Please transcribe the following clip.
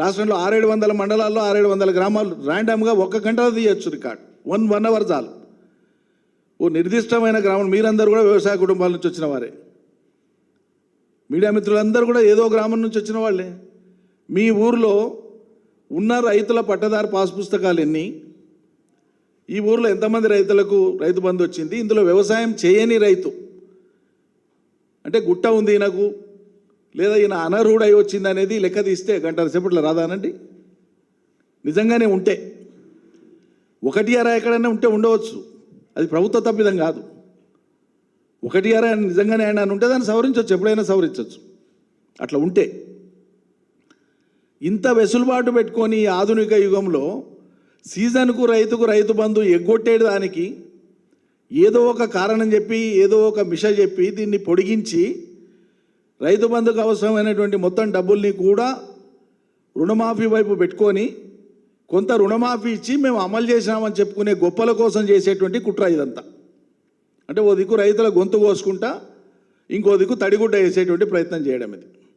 రాష్ట్రంలో 600-700 మండలాల్లో 600-700 గ్రామాలు ర్యాండమ్గా 1 గంటలో తీయచ్చు రికార్డ్. 1 అవర్ చాలు. ఓ నిర్దిష్టమైన గ్రామం. మీరందరూ కూడా వ్యవసాయ కుటుంబాల నుంచి వచ్చిన వారే. మీడియా మిత్రులందరూ కూడా ఏదో గ్రామం నుంచి వచ్చిన వాళ్ళే. మీ ఊర్లో ఉన్న రైతుల పట్టదారు పాస్ పుస్తకాలు ఎన్ని? ఈ ఊర్లో ఎంతమంది రైతులకు రైతు బంధు వచ్చింది? ఇందులో వ్యవసాయం చేయని రైతు అంటే గుట్ట ఉంది ఈయనకు, లేదా ఈయన అనర్హుడై వచ్చింది అనేది లెక్క తీస్తే గంటల సేపట్లో రాదానండి? నిజంగానే ఉంటే 1-6 ఎక్కడైనా ఉంటే ఉండవచ్చు, అది ప్రభుత్వ తప్పిదం కాదు. 1-6 నిజంగానే ఆయన ఉంటే దాన్ని సవరించవచ్చు, ఎప్పుడైనా సవరించవచ్చు. అట్లా ఉంటే ఇంత వెసులుబాటు పెట్టుకొని ఈ ఆధునిక యుగంలో సీజన్కు రైతుకు రైతు బంధు ఎగ్గొట్టేడు దానికి ఏదో ఒక కారణం చెప్పి, ఏదో ఒక మిష చెప్పి దీన్ని పొడిగించి రైతు బంధుకు అవసరమైనటువంటి మొత్తం డబ్బుల్ని కూడా రుణమాఫీ వైపు పెట్టుకొని కొంత రుణమాఫీ ఇచ్చి మేము అమలు చేసినామని చెప్పుకునే గొప్పల కోసం చేసేటువంటి కుట్ర ఇదంతా. అంటే ఓ దిక్కు రైతుల గొంతు కోసుకుంటా ఇంకో దిక్కు తడిగుడ్డ వేసేటువంటి ప్రయత్నం చేయడం ఇది.